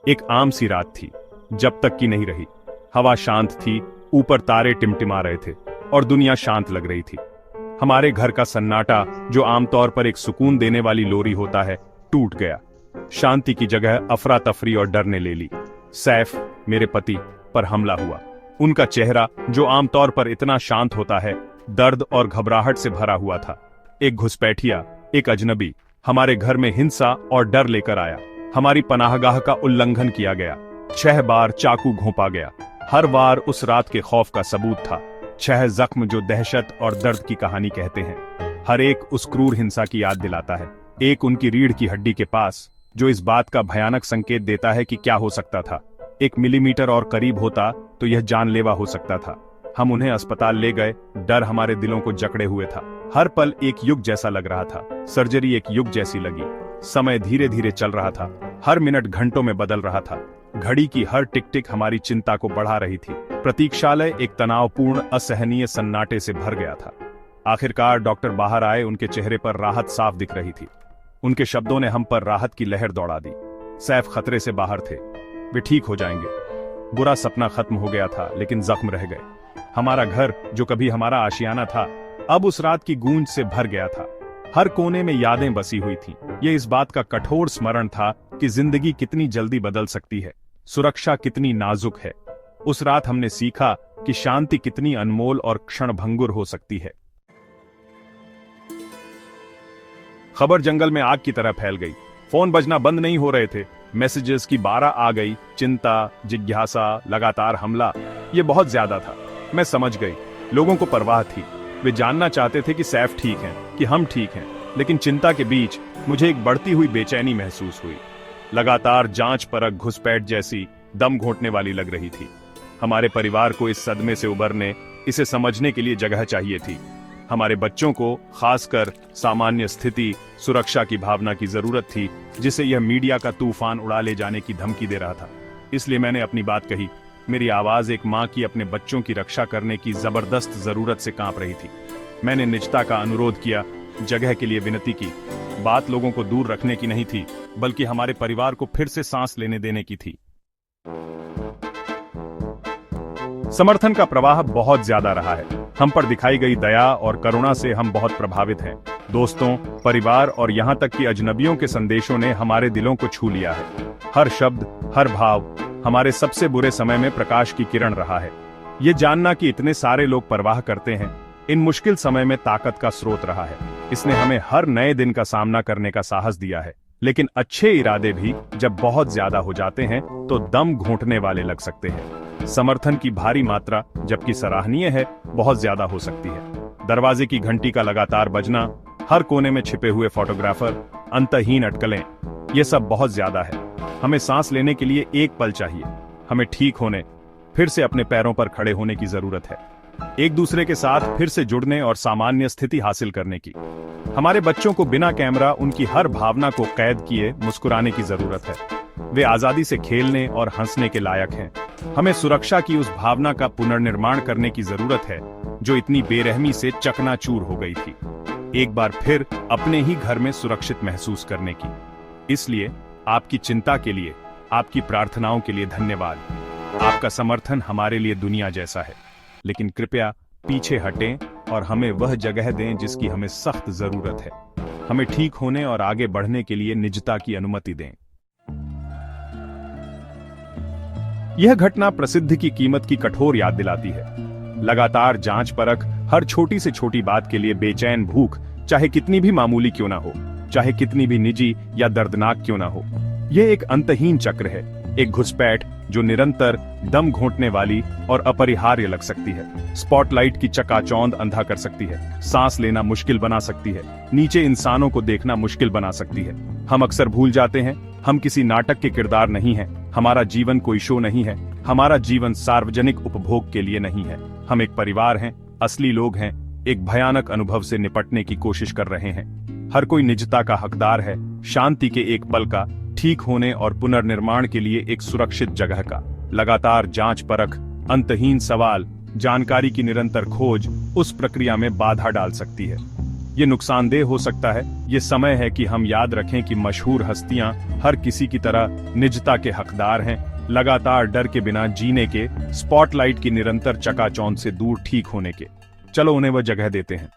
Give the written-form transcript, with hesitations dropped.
एक आम सी रात थी, जब तक की नहीं रही। हवा शांत थी, ऊपर तारे टिमटिमा रहे थे और दुनिया शांत लग रही थी। हमारे घर का सन्नाटा, जो आमतौर पर एक सुकून देने वाली लोरी होता है, टूट गया। शांति की जगह अफरा तफरी और डर ने ले ली। सैफ, मेरे पति, पर हमला हुआ। उनका चेहरा, जो आमतौर पर इतना शांत होता है, दर्द और घबराहट से भरा हुआ था। एक घुसपैठिया, एक अजनबी, हमारे घर में हिंसा और डर लेकर आया। हमारी पनाहगाह का उल्लंघन किया गया। 6 बार चाकू घोंपा गया। हर बार उस रात के खौफ का सबूत था। 6 जख्म जो दहशत और दर्द की कहानी कहते हैं। हर एक उस क्रूर हिंसा की याद दिलाता है। एक उनकी रीढ़ की हड्डी के पास, जो इस बात का भयानक संकेत देता है कि क्या हो सकता था। 1 मिलीमीटर और करीब होता तो यह जानलेवा हो सकता था। हम उन्हें अस्पताल ले गए। डर हमारे दिलों को जकड़े हुए था। हर पल एक युग जैसा लग रहा था। सर्जरी एक युग जैसी लगी। समय धीरे धीरे चल रहा था। हर मिनट घंटों में बदल रहा था। घड़ी की हर टिक टिक हमारी चिंता को बढ़ा रही थी। प्रतीक्षालय एक तनावपूर्ण, असहनीय सन्नाटे से भर गया था। आखिरकार डॉक्टर बाहर आए। उनके चेहरे पर राहत साफ दिख रही थी। उनके शब्दों ने हम पर राहत की लहर दौड़ा दी। सैफ खतरे से बाहर थे। वे ठीक हो जाएंगे। बुरा सपना खत्म हो गया था, लेकिन जख्म रह गए। हमारा घर, जो कभी हमारा आशियाना था, अब उस रात की गूंज से भर गया था। हर कोने में यादें बसी हुई थीं। यह इस बात का कठोर स्मरण था कि जिंदगी कितनी जल्दी बदल सकती है, सुरक्षा कितनी नाजुक है। उस रात हमने सीखा कि शांति कितनी अनमोल और क्षणभंगुर हो सकती है। खबर जंगल में आग की तरह फैल गई। फोन बजना बंद नहीं हो रहे थे। मैसेजेस की बारह आ गई। चिंता, जिज्ञासा, लगातार हमला, यह बहुत ज्यादा था। मैं समझ गई, लोगों को परवाह थी। वे जानना चाहते थे कि सैफ ठीक हैं, कि हम ठीक हैं। लेकिन चिंता के बीच मुझे एक बढ़ती हुई बेचैनी महसूस हुई। लगातार जांच परख घुसपैठ जैसी दम घोंटने वाली लग रही थी। हमारे परिवार को इस सदमे से उबरने, इसे समझने के लिए जगह चाहिए थी। हमारे बच्चों को, खासकर सामान्य स्थिति, सुरक्षा की भावना की जरूरत थी, जिसे यह मीडिया का तूफान उड़ा ले जाने की धमकी दे रहा था। इसलिए मैंने अपनी बात कही। मेरी आवाज एक मां की अपने बच्चों की रक्षा करने की जबरदस्त जरूरत से कांप रही थी। मैंने निजता का अनुरोध किया, जगह के लिए विनती की। बात लोगों को दूर रखने की नहीं थी, बल्कि हमारे परिवार को फिर से सांस लेने देने की थी। समर्थन का प्रवाह बहुत ज्यादा रहा है। हम पर दिखाई गई दया और करुणा से हम बहुत प्रभावित हैं। दोस्तों, परिवार और यहाँ तक कि अजनबियों के संदेशों ने हमारे दिलों को छू लिया है। हर शब्द, हर भाव हमारे सबसे बुरे समय में प्रकाश की किरण रहा है। ये जानना कि इतने सारे लोग परवाह करते हैं, इन मुश्किल समय में ताकत का स्रोत रहा है। इसने हमें हर नए दिन का सामना करने का साहस दिया है। लेकिन अच्छे इरादे भी जब बहुत ज्यादा हो जाते हैं तो दम घोंटने वाले लग सकते हैं। समर्थन की भारी मात्रा, जबकि सराहनीय है, बहुत ज्यादा हो सकती है। दरवाजे की घंटी का लगातार बजना, हर कोने में छिपे हुए फोटोग्राफर, अंतहीन अटकलें, ये सब बहुत ज्यादा है। हमें सांस लेने के लिए एक पल चाहिए। हमें ठीक होने, फिर से अपने पैरों पर खड़े होने की जरूरत है। एक दूसरे के साथ फिर से जुड़ने और सामान्य स्थिति हासिल करने की। हमारे बच्चों को बिना कैमरा उनकी हर भावना को कैद किए मुस्कुराने की जरूरत है। वे आजादी से खेलने और हंसने के लायक हैं। हमें सुरक्षा की उस भावना का पुनर्निर्माण करने की जरूरत है, जो इतनी बेरहमी से चकनाचूर हो गई थी। एक बार फिर अपने ही घर में सुरक्षित महसूस करने की। इसलिए आपकी चिंता के लिए, आपकी प्रार्थनाओं के लिए धन्यवाद। आपका समर्थन हमारे लिए दुनिया जैसा है। लेकिन कृपया पीछे हटें और हमें वह जगह दें जिसकी हमें सख्त जरूरत है। हमें ठीक होने और आगे बढ़ने के लिए निजता की अनुमति दें। यह घटना प्रसिद्धि की कीमत की कठोर याद दिलाती है। लगातार जांच परख, हर छोटी से छोटी बात के लिए बेचैन भूख, चाहे कितनी भी मामूली क्यों ना हो, चाहे कितनी भी निजी या दर्दनाक क्यों ना हो। यह एक अंतहीन चक्र है, एक घुसपैठ जो निरंतर दम घोंटने वाली और अपरिहार्य लग सकती है। स्पॉटलाइट की चकाचौंध अंधा कर सकती है, सांस लेना मुश्किल बना सकती है, नीचे इंसानों को देखना मुश्किल बना सकती है। हम अक्सर भूल जाते हैं, हम किसी नाटक के किरदार नहीं हैं। हमारा जीवन कोई शो नहीं है। हमारा जीवन सार्वजनिक उपभोग के लिए नहीं है। हम एक परिवार हैं, असली लोग हैं, एक भयानक अनुभव से निपटने की कोशिश कर रहे हैं। हर कोई निजता का हकदार है, शांति के एक पल का, ठीक होने और पुनर्निर्माण के लिए एक सुरक्षित जगह का। लगातार जांच परख, अंतहीन सवाल, जानकारी की निरंतर खोज उस प्रक्रिया में बाधा डाल सकती है। ये नुकसानदेह हो सकता है। ये समय है कि हम याद रखें कि मशहूर हस्तियां हर किसी की तरह निजता के हकदार हैं, लगातार डर के बिना जीने के, स्पॉटलाइट की निरंतर चकाचौंध से दूर ठीक होने के। चलो उन्हें वह जगह देते हैं।